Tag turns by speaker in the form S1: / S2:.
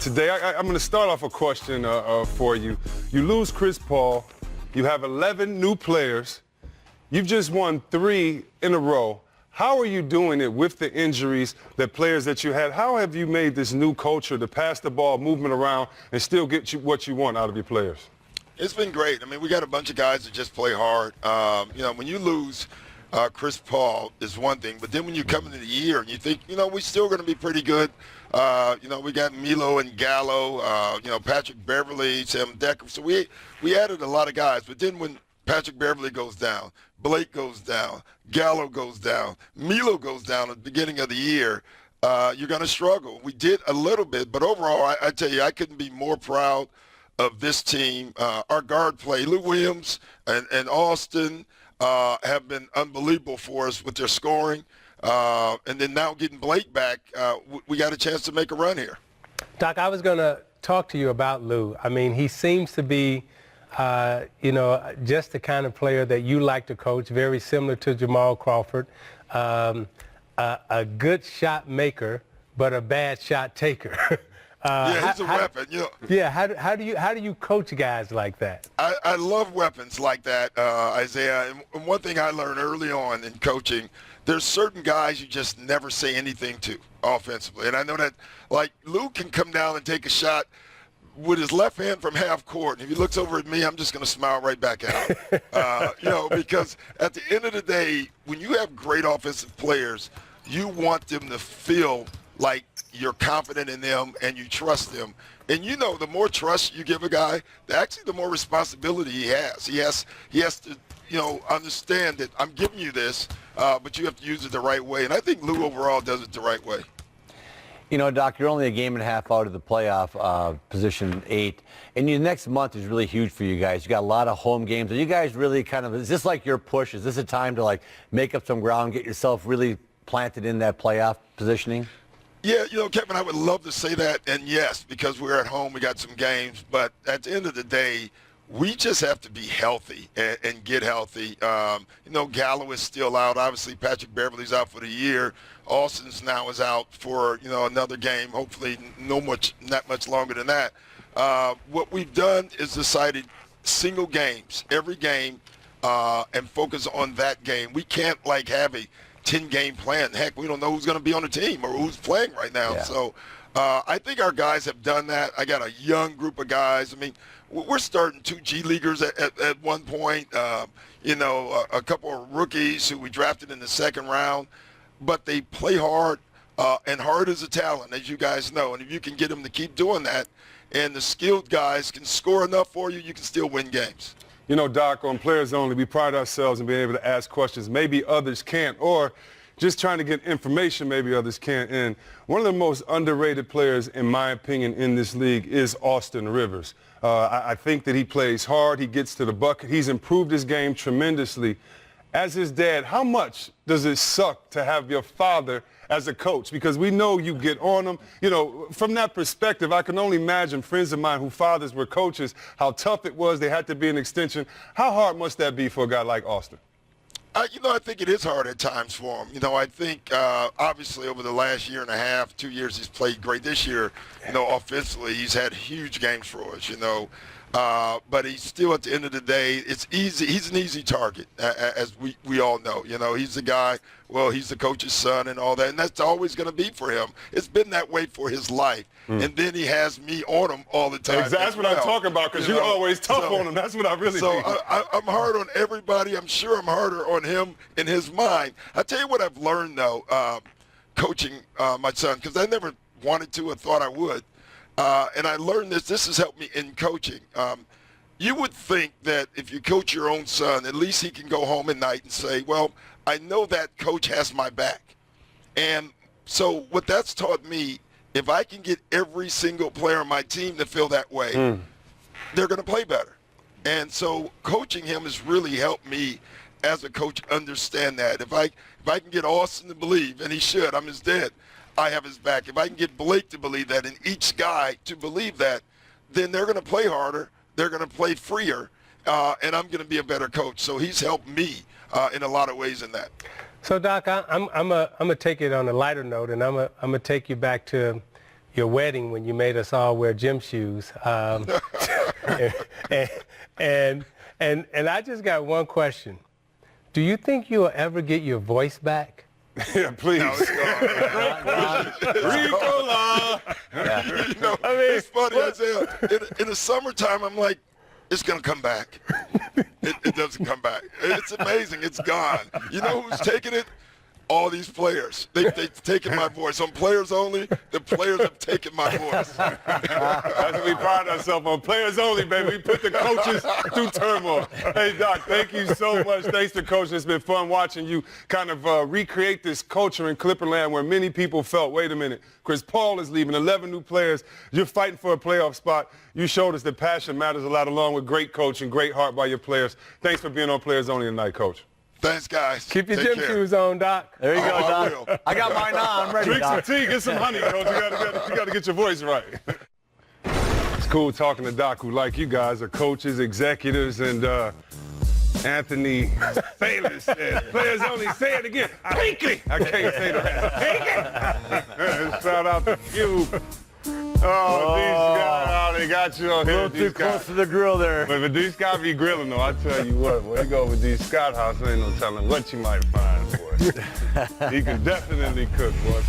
S1: today. I'm going to start off a question for you. You lose Chris Paul. You have 11 new players. You've just won 3 in a row. How are you doing it with the injuries, the players that you had? How have you made this new culture to pass the ball, movement around, and still get you what you want out of your players?
S2: It's been great. I mean, we got a bunch of guys that just play hard. When you lose Chris Paul is one thing, but then when you come into the year and you think, we're still going to be pretty good. We got Milo and Gallo, Patrick Beverly, Sam Decker. So we added a lot of guys. But then when Patrick Beverly goes down, Blake goes down, Gallo goes down, Milo goes down at the beginning of the year, you're going to struggle. We did a little bit, but overall, I tell you, I couldn't be more proud of this team. Our guard play, Lou Williams and Austin have been unbelievable for us with their scoring. And then now getting Blake back, we got a chance to make a run here.
S3: Doc, I was going to talk to you about Lou. I mean, he seems to be, just the kind of player that you like to coach, very similar to Jamal Crawford, a good shot maker, but a bad shot taker.
S2: He's a weapon.
S3: Yeah, how do you coach guys like that?
S2: I love weapons like that, Isaiah. And one thing I learned early on in coaching, there's certain guys you just never say anything to offensively. And I know that, like, Lou can come down and take a shot with his left hand from half court. And if he looks over at me, I'm just going to smile right back at him. Because at the end of the day, when you have great offensive players, you want them to feel like you're confident in them and you trust them. And the more trust you give a guy, actually the more responsibility he has. He has to, understand that I'm giving you this, but you have to use it the right way. And I think Lou overall does it the right way.
S4: Doc, you're only a game and a half out of the playoff position 8, and the next month is really huge for you guys. You got a lot of home games. Are you guys really is this like your push? Is this a time to make up some ground, get yourself really planted in that playoff positioning?
S2: Yeah, Kevin, I would love to say that, and yes, because we're at home, we got some games, but at the end of the day, we just have to be healthy and get healthy. Gallo is still out. Obviously, Patrick Beverly's out for the year. Austin's now is out for, another game, hopefully not much longer than that. What we've done is decided single games, every game, and focus on that game. We can't, have a 10-game plan. Heck, we don't know who's going to be on the team or who's playing right now. Yeah. So I think our guys have done that. I got a young group of guys. I mean, we're starting 2 G Leaguers at one point, a couple of rookies who we drafted in the second round. But they play hard, and hard is a talent, as you guys know. And if you can get them to keep doing that and the skilled guys can score enough for you, you can still win games.
S1: Doc, on Players Only, we pride ourselves in being able to ask questions maybe others can't, or just trying to get information maybe others can't. And one of the most underrated players, in my opinion, in this league is Austin Rivers. I think that he plays hard. He gets to the bucket. He's improved his game tremendously. As his dad, how much does it suck to have your father as a coach? Because we know you get on him. From that perspective, I can only imagine friends of mine whose fathers were coaches, how tough it was. They had to be an extension. How hard must that be for a guy like Austin?
S2: I think it is hard at times for him. I think obviously over the last year and a half, 2 years, he's played great. This year, offensively, he's had huge games for us, but he's still, at the end of the day, it's easy. He's an easy target, as we all know. He's the guy, he's the coach's son and all that, and that's always going to be for him. It's been that way for his life. And then he has me on him all the time.
S1: Exactly. That's what I'm talking about, because you're always tough on him. That's what I really mean.
S2: So I'm hard on everybody. I'm sure I'm harder on him in his mind. I tell you what I've learned, though, coaching my son, because I never wanted to or thought I would. And I learned this. This has helped me in coaching. You would think that if you coach your own son, at least he can go home at night and say, well, I know that coach has my back. And so what that's taught me, if I can get every single player on my team to feel that way, they're going to play better. And so coaching him has really helped me as a coach understand that. If I can get Austin to believe, and he should, I'm his dad, I have his back. If I can get Blake to believe that and each guy to believe that, then they're going to play harder, they're going to play freer, and I'm going to be a better coach. So he's helped me in a lot of ways in that.
S3: So, Doc, I'm gonna take it on a lighter note, and I'm gonna take you back to, your wedding when you made us all wear gym shoes. And I just got one question. Do you think you'll ever get your voice back?
S1: Yeah, please.
S2: No, it's gone.
S1: Ricola.
S2: You know, it's funny, Isaiah. In the summertime, I'm like, it's going to come back. It doesn't come back. It's amazing. It's gone. You know who's taking it? All these players. They've taken my voice. On Players Only, the players have taken my voice.
S1: That's what we pride ourselves on. Players only, baby. We put the coaches through turmoil. Hey, Doc, thank you so much. Thanks to Coach. It's been fun watching you kind of recreate this culture in Clipperland where many people felt, wait a minute, Chris Paul is leaving, 11 new players. You're fighting for a playoff spot. You showed us that passion matters a lot along with great coach and great heart by your players. Thanks for being on Players Only tonight, Coach.
S2: Thanks, guys.
S3: Keep your
S2: Take
S3: gym
S2: care.
S3: shoes on, Doc.
S4: There you go,
S2: I
S4: Doc.
S2: will.
S4: I got mine on. I'm ready,
S1: Drink some
S4: Doc.
S1: tea, get some honey, Coach. You got to get your voice right. It's cool talking to Doc, who, like you guys, are coaches, executives, and Anthony Baylor said, Players Only, say it again, Pinky. I can't say that. Pinky. Shout out to you. Oh, these guys, they got you on
S4: A
S1: here.
S4: little too
S1: These guys.
S4: close to the grill there.
S1: But these guys be grilling, though. I tell you what, when you go over these Scott House, ain't no telling what you might find, boy. He can definitely cook, boy.